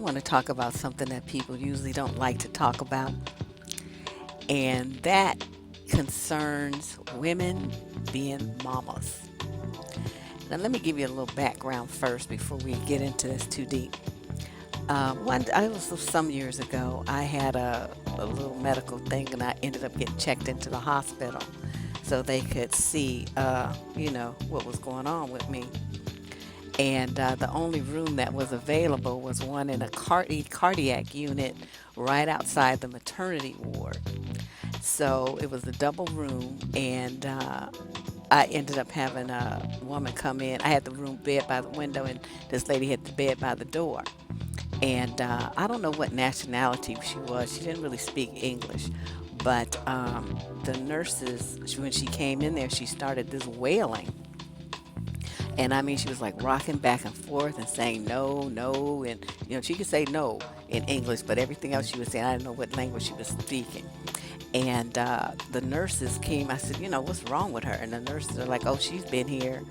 want to talk about something that people usually don't like to talk about, and that concerns women being mamas. Now, let me give you a little background first before we get into this too deep. I was some years ago. I had a little medical thing, and I ended up getting checked into the hospital so they could see, what was going on with me. And the only room that was available was one in a cardiac unit right outside the maternity ward. So it was a double room, and I ended up having a woman come in. I had the room bed by the window, and this lady had the bed by the door. And I don't know what nationality she was. She didn't really speak English. But the nurses, when she came in there, she started this wailing. And I mean, she was like rocking back and forth and saying no, no. And, she could say no in English, but everything else she was saying, I didn't know what language she was speaking. And the nurses came. I said, what's wrong with her? And the nurses are like, oh, she's been here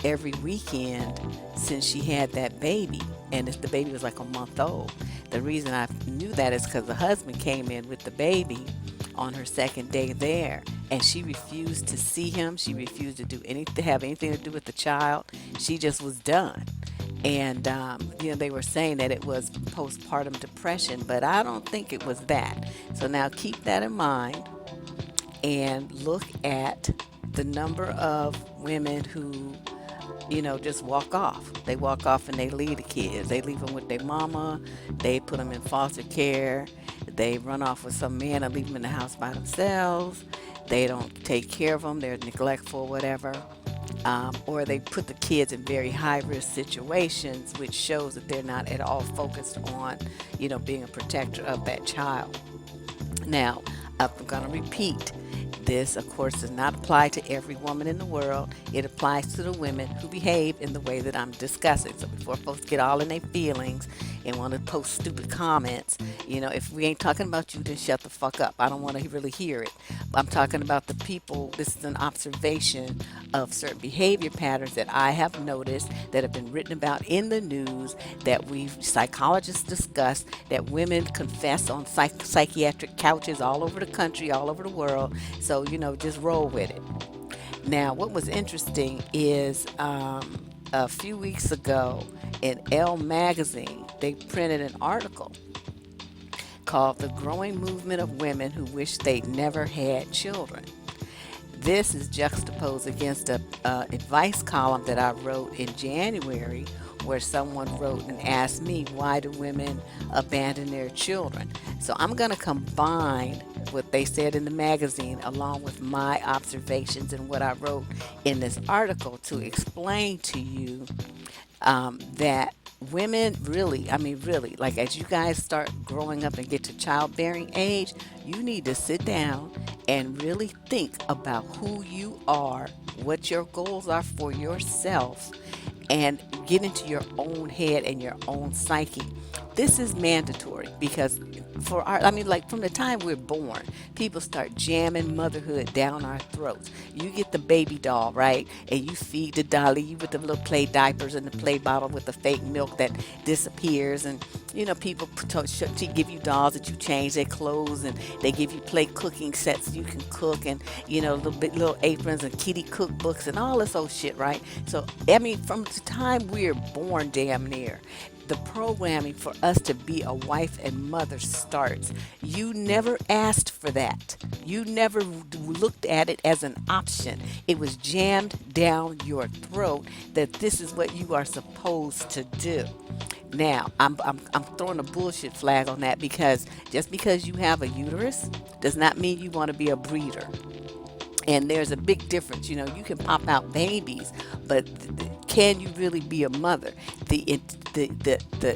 every weekend since she had that baby. And the baby was like a month old. The reason I knew that is because the husband came in with the baby on her second day there, and she refused to see him. She refused to do anything, have anything to do with the child. She just was done. And they were saying that it was postpartum depression, but I don't think it was that. So now keep that in mind and look at the number of women who just walk off. They walk off and they leave the kids. They leave them with their mama. They put them in foster care. They run off with some man and leave them in the house by themselves. They don't take care of them. They're neglectful, whatever. Or they put the kids in very high-risk situations, which shows that they're not at all focused on, being a protector of that child. Now, I'm going to repeat. This, of course, does not apply to every woman in the world. It applies to the women who behave in the way that I'm discussing. So before folks get all in their feelings and want to post stupid comments, if we ain't talking about you, then shut the fuck up. I don't want to really hear it. I'm talking about the people. This is an observation of certain behavior patterns that I have noticed, that have been written about in the news, that psychologists discuss, that women confess on psychiatric couches all over the country, all over the world. So, just roll with it. Now, what was interesting is a few weeks ago in Elle magazine, they printed an article called "The Growing Movement of Women Who Wish They'd Never Had Children." This is juxtaposed against a advice column that I wrote in January, where someone wrote and asked me, why do women abandon their children? So I'm going to combine what they said in the magazine along with my observations and what I wrote in this article to explain to you that women really, like as you guys start growing up and get to childbearing age, you need to sit down and really think about who you are, what your goals are for yourself, and get into your own head and your own psyche. This is mandatory because from the time we're born, people start jamming motherhood down our throats. You get the baby doll, right? And you feed the dolly, you with the little play diapers and the play bottle with the fake milk that disappears. And, people give you dolls that you change their clothes, and they give you play cooking sets you can cook, and, little aprons and kitty cookbooks and all this old shit, right? So, from the time we're born damn near, the programming for us to be a wife and mother starts. You never asked for that. You never looked at it as an option. It was jammed down your throat that this is what you are supposed to do. Now, I'm throwing a bullshit flag on that, because just because you have a uterus does not mean you want to be a breeder. And there's a big difference. You can pop out babies, but can you really be a mother? The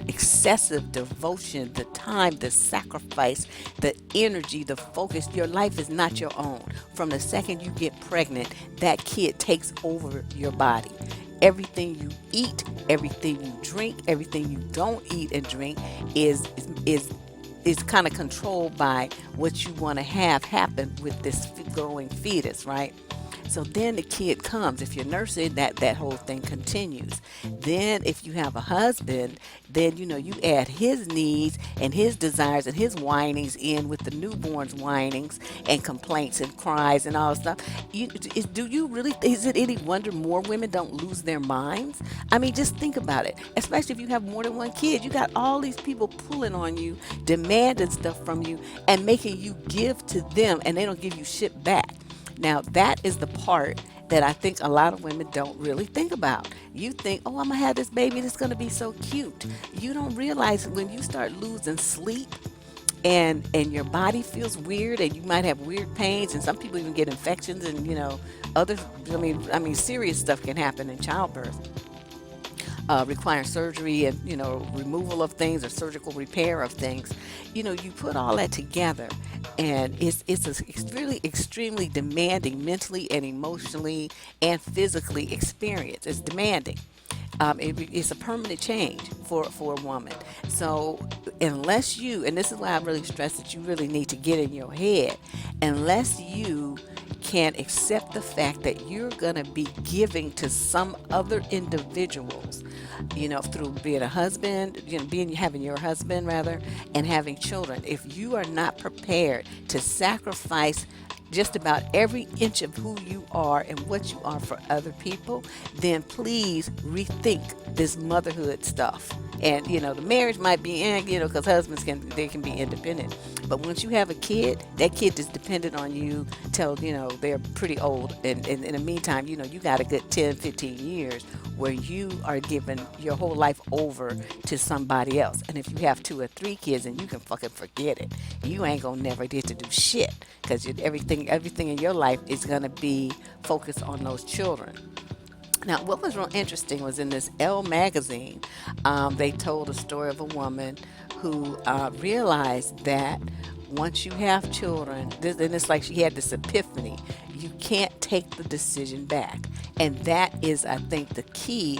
excessive devotion, the time, the sacrifice, the energy, the focus. Your life is not your own. From the second you get pregnant, that kid takes over your body. Everything you eat, everything you drink, everything you don't eat and drink is kind of controlled by what you want to have happen with this growing fetus, right? So then the kid comes. If you're nursing, that whole thing continues. Then if you have a husband, then you add his needs and his desires and his whinings in with the newborn's whinings and complaints and cries and all that stuff. Do you really, is it any wonder more women don't lose their minds? I mean, just think about it. Especially if you have more than one kid, you got all these people pulling on you, demanding stuff from you, and making you give to them, and they don't give you shit back. Now, that is the part that I think a lot of women don't really think about. You think, oh, I'm gonna have this baby and it's gonna be so cute. You don't realize when you start losing sleep and your body feels weird and you might have weird pains, and some people even get infections, and other, I mean serious stuff can happen in childbirth, requiring surgery and removal of things or surgical repair of things. You put all that together, and it's really extremely demanding mentally and emotionally and physically experience. It's demanding. It's a permanent change for a woman. So unless you, and this is why I really stress that you really need to get in your head, unless you can accept the fact that you're going to be giving to some other individuals, through being a husband, having your husband rather, and having children. If you are not prepared to sacrifice just about every inch of who you are and what you are for other people, then please rethink this motherhood stuff. And the marriage might be because husbands can be independent, but once you have a kid, that kid is dependent on you till they're pretty old, and in the meantime you got a good 10-15 years where you are giving your whole life over to somebody else. And if you have 2 or 3 kids, and you can fucking forget it, you ain't gonna never get to do shit, because everything in your life is gonna be focused on those children. Now, what was real interesting was in this Elle magazine, they told a story of a woman who realized that once you have children, and it's like she had this epiphany, you can't take the decision back. And that is, I think, the key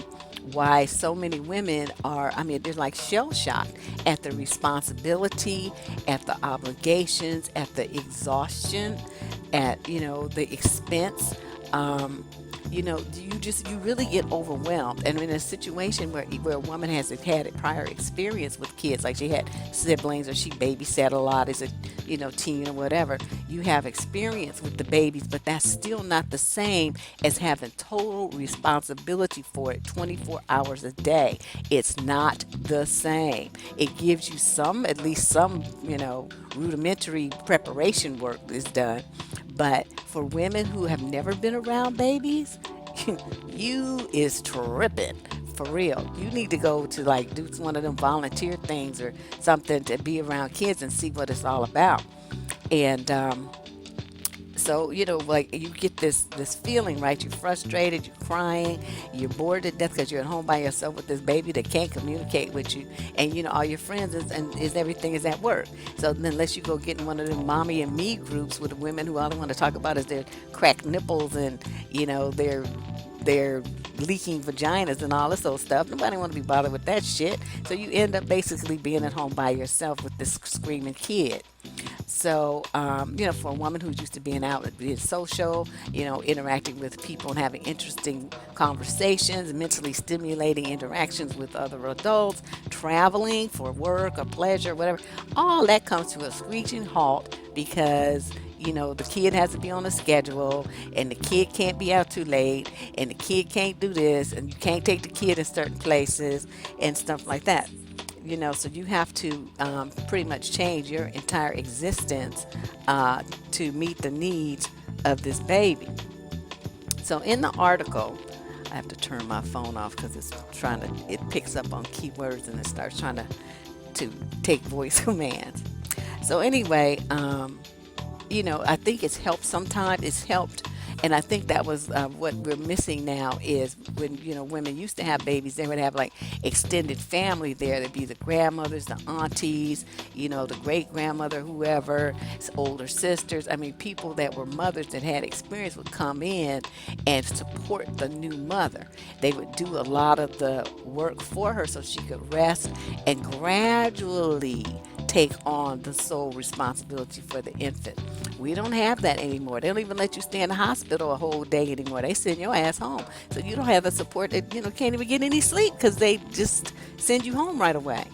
why so many women are, they're like shell shocked at the responsibility, at the obligations, at the exhaustion, at, the expense. You really get overwhelmed. And in a situation where a woman has had a prior experience with kids, like she had siblings or she babysat a lot as a teen or whatever, you have experience with the babies, but that's still not the same as having total responsibility for it 24 hours a day. It's not the same. It gives you at least some rudimentary preparation work is done. But for women who have never been around babies, you is tripping. For real. You need to go to do one of them volunteer things or something to be around kids and see what it's all about. And so, you get this feeling, right? You're frustrated, you're crying, you're bored to death because you're at home by yourself with this baby that can't communicate with you. And, all your friends is everything is at work. So then unless you go get in one of them mommy and me groups with the women who all they want to talk about is their cracked nipples and, their leaking vaginas and all this old stuff. Nobody want to be bothered with that shit. So you end up basically being at home by yourself with this screaming kid. So, for a woman who's used to being out and being social, interacting with people and having interesting conversations, mentally stimulating interactions with other adults, traveling for work or pleasure, whatever, all that comes to a screeching halt because the kid has to be on a schedule, and the kid can't be out too late, and the kid can't do this, and you can't take the kid in certain places and stuff like that. So you have to pretty much change your entire existence to meet the needs of this baby. So in the article, I have to turn my phone off because it picks up on keywords and it starts trying to take voice commands. So anyway, I think it's helped sometimes. It's helped. And I think that was what we're missing now is when, women used to have babies, they would have extended family there. There'd be the grandmothers, the aunties, the great grandmother, whoever, older sisters. People that were mothers that had experience would come in and support the new mother. They would do a lot of the work for her so she could rest and gradually take on the sole responsibility for the infant. We don't have that anymore. They don't even let you stay in the hospital a whole day anymore. They send your ass home. So you don't have the support that, can't even get any sleep because they just send you home right away.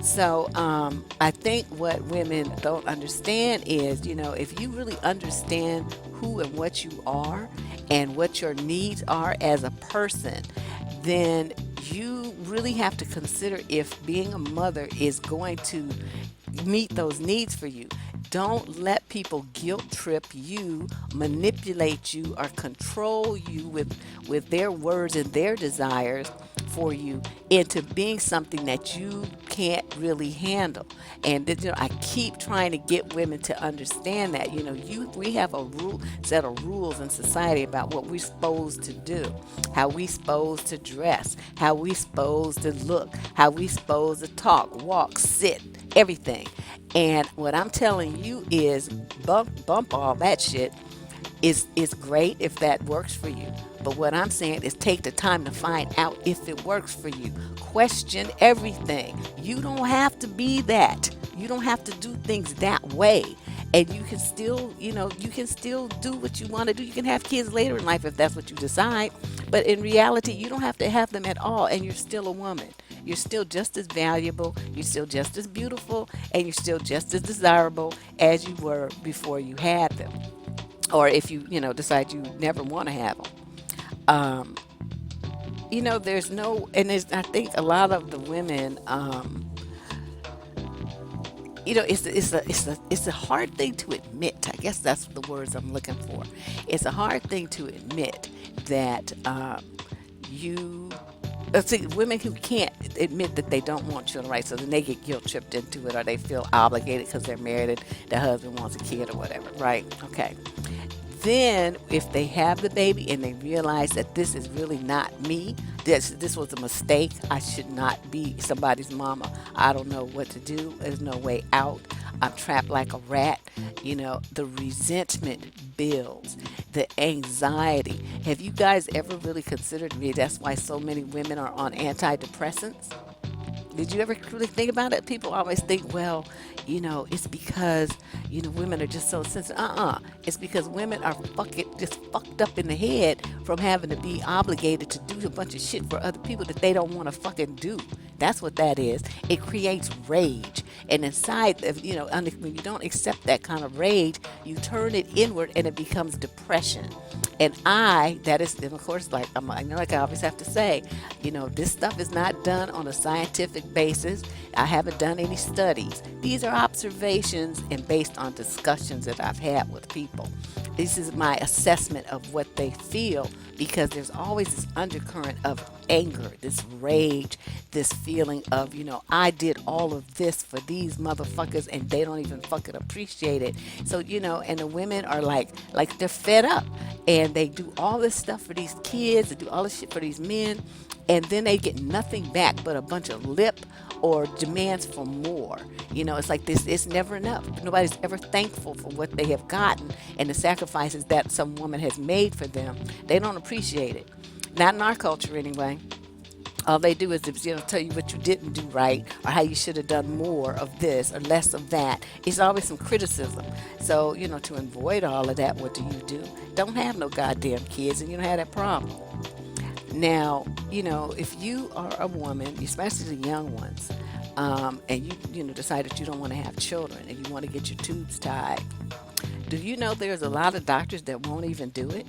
So I think what women don't understand is, if you really understand who and what you are and what your needs are as a person, then you really have to consider if being a mother is going to meet those needs for you. Don't let people guilt trip you, manipulate you, or control you with their words and their desires for you into being something that you can't really handle. And I keep trying to get women to understand that we have a set of rules in society about what we're supposed to do, how we supposed to dress, how we supposed to look, how we supposed to talk, walk, sit, everything. And what I'm telling you is bump all that shit. Is great if that works for you. But what I'm saying is take the time to find out if it works for you. Question everything. You don't have to be that. You don't have to do things that way. And you can still, you can still do what you want to do. You can have kids later in life if that's what you decide. But in reality, you don't have to have them at all, and you're still a woman. You're still just as valuable, you're still just as beautiful, and you're still just as desirable as you were before you had them. Or if you, decide you never want to have them. There's no, and I think a lot of the women, it's a hard thing to admit. I guess that's the words I'm looking for. It's a hard thing to admit that you. Let's see, women who can't admit that they don't want children, right? So then they get guilt tripped into it, or they feel obligated because they're married and the husband wants a kid or whatever, right? Okay. Then, if they have the baby and they realize that this is really not me, this was a mistake, I should not be somebody's mama, I don't know what to do, there's no way out, I'm trapped like a rat, the resentment builds, the anxiety. Have you guys ever really considered me? That's why so many women are on antidepressants. Did you ever really think about it? People always think, well, it's because, women are just so sensitive. It's because women are just fucked up in the head from having to be obligated to do a bunch of shit for other people that they don't want to fucking do. That's what that is. It creates rage. And inside, when you don't accept that kind of rage, you turn it inward and it becomes depression. And and of course, like I always have to say, this stuff is not done on a scientific basis. I haven't done any studies. These are observations and based on discussions that I've had with people. This is my assessment of what they feel, because there's always this undercurrent of anger, this rage, this feeling of, I did all of this for these motherfuckers and they don't even fucking appreciate it. So, and the women are like they're fed up and they do all this stuff for these kids, they do all this shit for these men, and then they get nothing back but a bunch of lip or demands for more. It's like this, it's never enough. Nobody's ever thankful for what they have gotten and the sacrifices that some woman has made for them. They don't appreciate it. Not in our culture anyway. All they do is tell you what you didn't do right, or how you should have done more of this or less of that. It's always some criticism. So, to avoid all of that, what do? Don't have no goddamn kids, and you don't have that problem. Now, if you are a woman, especially the young ones, and you decide that you don't want to have children and you want to get your tubes tied, do you know there's a lot of doctors that won't even do it?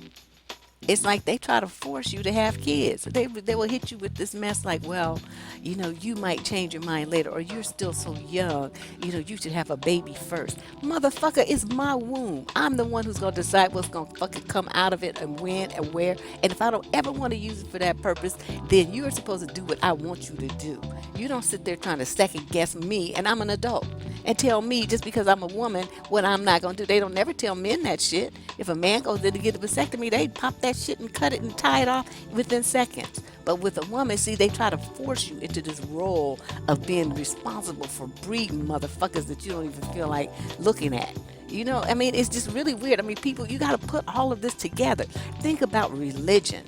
It's like they try to force you to have kids. They will hit you with this mess like, well, you might change your mind later, or you're still so young, you should have a baby first. Motherfucker, it's my womb. I'm the one who's going to decide what's going to fucking come out of it and when and where. And if I don't ever want to use it for that purpose, then you're supposed to do what I want you to do. You don't sit there trying to second guess me, and I'm an adult, and tell me just because I'm a woman what I'm not going to do. They don't never tell men that shit. If a man goes in to get a vasectomy, they pop that shit and cut it and tie it off within seconds. But with a woman, see, they try to force you into this role of being responsible for breeding motherfuckers that you don't even feel like looking at. It's just really weird. People, you got to put all of this together. Think about religion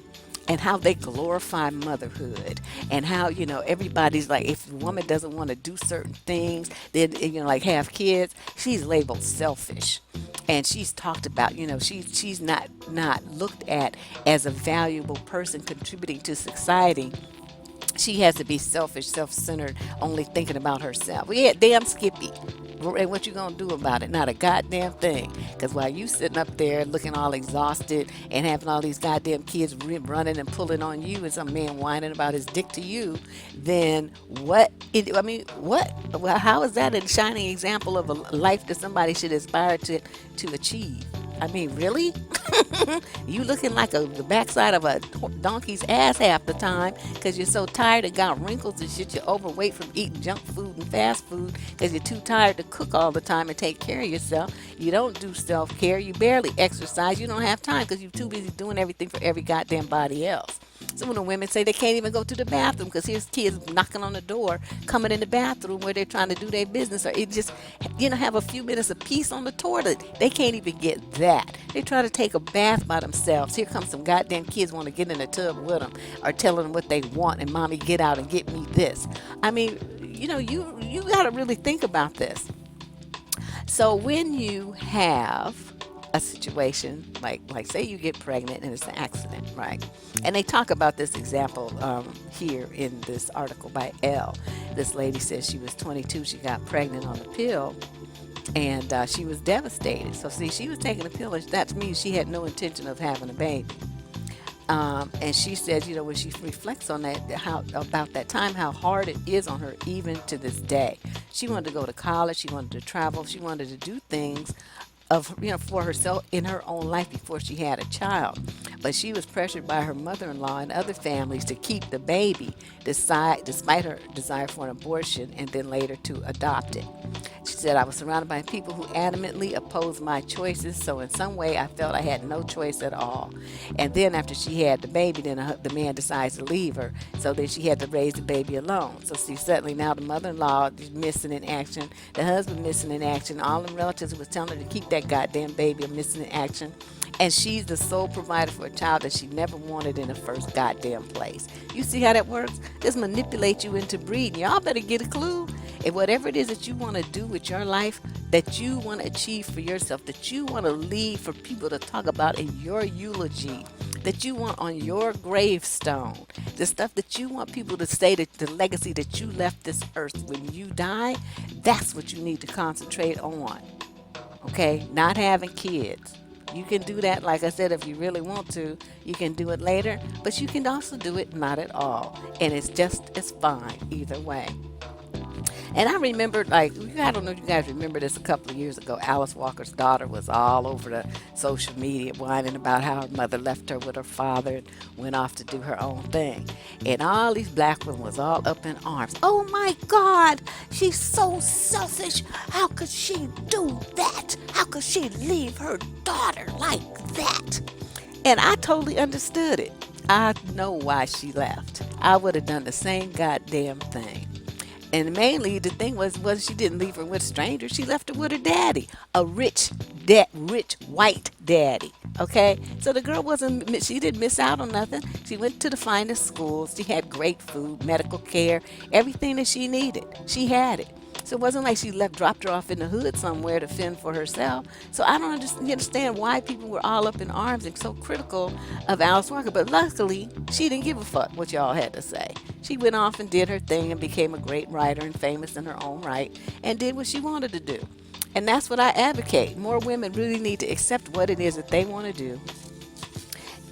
and how they glorify motherhood, and how, everybody's like, if a woman doesn't want to do certain things, then, like have kids, she's labeled selfish. And she's talked about, she's not looked at as a valuable person contributing to society. She has to be selfish, self-centered, only thinking about herself. Well, yeah, damn Skippy. And what you gonna do about it? Not a goddamn thing. Because while you sitting up there looking all exhausted and having all these goddamn kids running and pulling on you, and some man whining about his dick to you, then what? What? Well, how is that a shining example of a life that somebody should aspire to achieve? I mean, really? You looking like the backside of a donkey's ass half the time because you're so tired and got wrinkles and shit. You're overweight from eating junk food and fast food because you're too tired to cook all the time and take care of yourself. You don't do self-care. You barely exercise. You don't have time because you're too busy doing everything for every goddamn body else. Some of the women say they can't even go to the bathroom because here's kids knocking on the door, coming in the bathroom where they're trying to do their business, or it just, have a few minutes of peace on the toilet. They can't even get that. They try to take a bath by themselves. Here comes some goddamn kids want to get in the tub with them, or telling them what they want, and mommy, get out and get me this. I mean, you got to really think about this. So when you have a situation like say you get pregnant and it's an accident, right? And they talk about this example here in this article by Elle. This lady says she was 22, she got pregnant on a pill, and she was devastated. So see, she was taking a pill, and that means she had no intention of having a baby. And she said, when she reflects on that, how about that time, how hard it is on her even to this day. She wanted to go to college, she wanted to travel, she wanted to do things for herself in her own life before she had a child. But she was pressured by her mother-in-law and other families to keep the baby, despite her desire for an abortion, and then later to adopt it. She said, I was surrounded by people who adamantly opposed my choices, so in some way I felt I had no choice at all. And then after she had the baby, then the man decides to leave her, so then she had to raise the baby alone. So see, suddenly now the mother-in-law is missing in action, the husband missing in action, all the relatives was telling her to keep that goddamn baby are missing in action. And she's the sole provider for a child that she never wanted in the first goddamn place. You see how that works? Just manipulate you into breeding. Y'all better get a clue. And whatever it is that you want to do with your life, that you want to achieve for yourself, that you want to leave for people to talk about in your eulogy, that you want on your gravestone, the stuff that you want people to say, that the legacy that you left this earth when you die, that's what you need to concentrate on. Okay? Not having kids. You can do that, like I said, if you really want to. You can do it later, but you can also do it not at all. And it's just as fine either way. And I remember, I don't know if you guys remember this, a couple of years ago, Alice Walker's daughter was all over the social media whining about how her mother left her with her father and went off to do her own thing. And all these black women was all up in arms. Oh my God, she's so selfish. How could she do that? How could she leave her daughter like that? And I totally understood it. I know why she left. I would have done the same goddamn thing. And mainly the thing was she didn't leave her with strangers. She left her with her daddy, a rich white daddy. Okay, so the girl she didn't miss out on nothing. She went to the finest schools. She had great food, medical care, everything that she needed. She had it. So it wasn't like she dropped her off in the hood somewhere to fend for herself. So I don't understand why people were all up in arms and so critical of Alice Walker. But luckily, she didn't give a fuck what y'all had to say. She went off and did her thing and became a great writer and famous in her own right and did what she wanted to do. And that's what I advocate. More women really need to accept what it is that they want to do,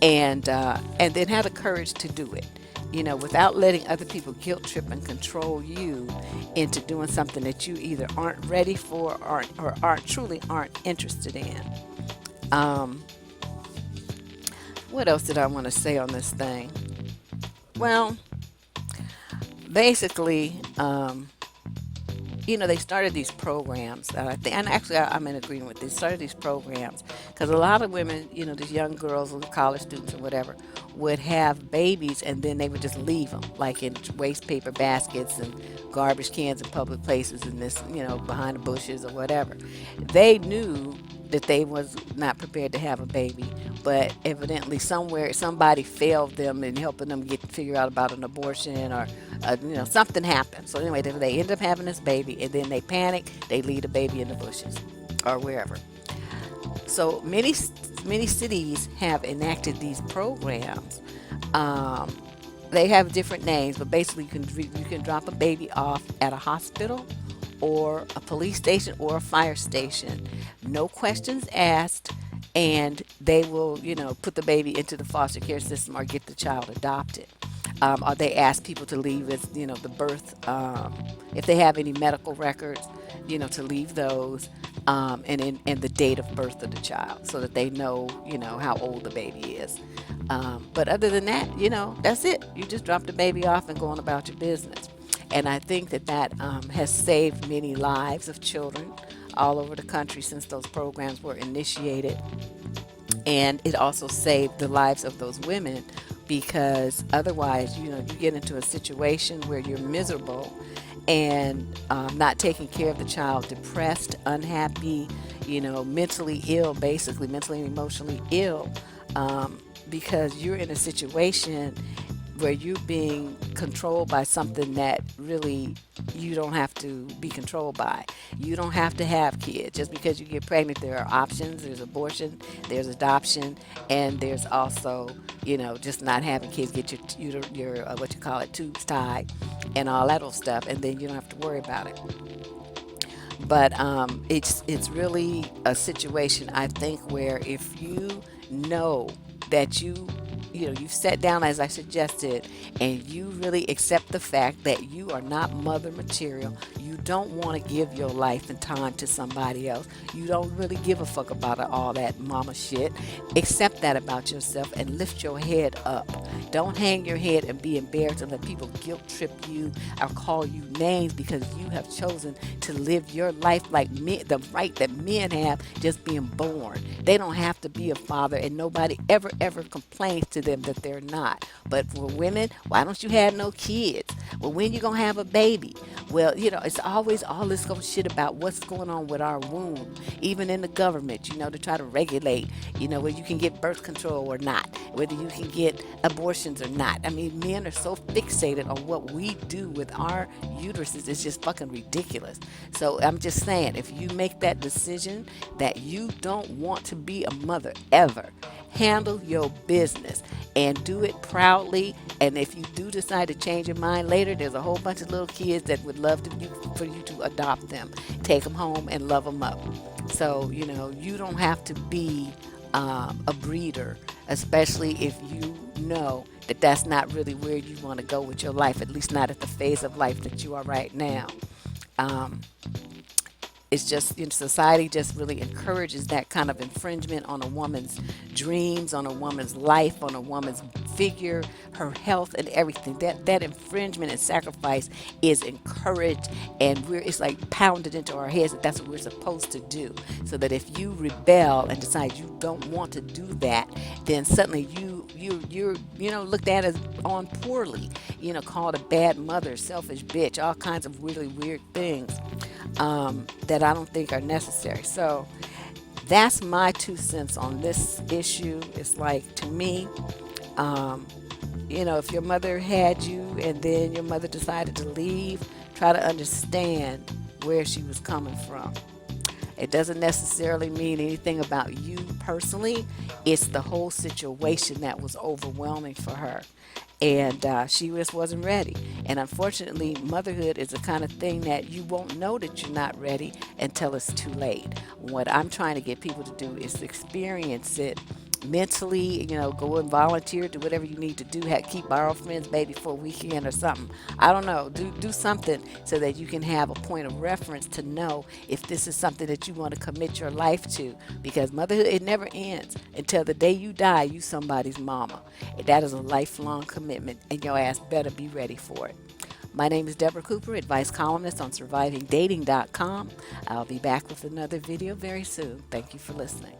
and then have the courage to do it. Without letting other people guilt trip and control you into doing something that you either aren't ready for or aren't interested in. What else did I want to say on this thing? Well, basically, they started these programs, and actually I'm in agreement with this. They started these programs because a lot of women, these young girls, college students or whatever, would have babies and then they would just leave them, like in waste paper baskets and garbage cans in public places and this, behind the bushes or whatever. They knew that they was not prepared to have a baby, but evidently somewhere somebody failed them in helping them get figure out about an abortion, or something happened. So anyway, they end up having this baby, and then they panic, they leave the baby in the bushes or wherever. So many cities have enacted these programs. um, they have different names, but basically you can drop a baby off at a hospital or a police station or a fire station, no questions asked, and they will, put the baby into the foster care system or get the child adopted. Or they ask people to leave with, the birth, if they have any medical records, to leave those, and the date of birth of the child, so that they know, how old the baby is. But other than that, that's it. You just drop the baby off and go on about your business. And I think that has saved many lives of children all over the country since those programs were initiated. And it also saved the lives of those women, because otherwise, you get into a situation where you're miserable and not taking care of the child, depressed, unhappy, mentally ill, basically mentally and emotionally ill, because you're in a situation where you're being controlled by something that really you don't have to be controlled by. You don't have to have kids. Just because you get pregnant, there are options. There's abortion, there's adoption, and there's also, just not having kids. Get your what you call it, tubes tied, and all that old stuff, and then you don't have to worry about it. But it's really a situation, I think, where if you know that you've sat down as I suggested, and you really accept the fact that you are not mother material. You don't want to give your life and time to somebody else. You don't really give a fuck about all that mama shit. Accept that about yourself and lift your head up. Don't hang your head and be embarrassed and let people guilt trip you or call you names, because you have chosen to live your life like men, the right that men have, just being born. They don't have to be a father, and nobody ever complains to them that they're not. But for women, why don't you have no kids? Well, when you gonna have a baby? Well, it's always all this shit about what's going on with our womb, even in the government, to try to regulate, whether you can get birth control or not, whether you can get abortions or not. I mean, men are so fixated on what we do with our uteruses, it's just fucking ridiculous. So I'm just saying, if you make that decision that you don't want to be a mother ever, handle your business and do it proudly. And if you do decide to change your mind later, there's a whole bunch of little kids that would love for you to adopt them, take them home and love them up. So you don't have to be a breeder, especially if you know that that's not really where you want to go with your life, at least not at the phase of life that you are right now. It's just, society just really encourages that kind of infringement on a woman's dreams, on a woman's life, on a woman's figure, her health, and everything. That infringement and sacrifice is encouraged, and it's like pounded into our heads that that's what we're supposed to do. So that if you rebel and decide you don't want to do that, then suddenly you're looked at as on poorly, called a bad mother, selfish bitch, all kinds of really weird things that I don't think are necessary. So that's my 2 cents on this issue. It's like, to me, if your mother had you and then your mother decided to leave, try to understand where she was coming from. It doesn't necessarily mean anything about you personally. It's the whole situation that was overwhelming for her. And she just wasn't ready. And unfortunately, motherhood is the kind of thing that you won't know that you're not ready until it's too late. What I'm trying to get people to do is experience it mentally, go and volunteer, do whatever you need to do, keep borrow friends maybe for a weekend or something. I don't know, do something so that you can have a point of reference to know if this is something that you want to commit your life to, because motherhood, it never ends. Until the day you die, you somebody's mama. That is a lifelong commitment, and your ass better be ready for it. My name is Deborah Cooper, advice columnist on survivingdating.com. I'll be back with another video very soon. Thank you for listening.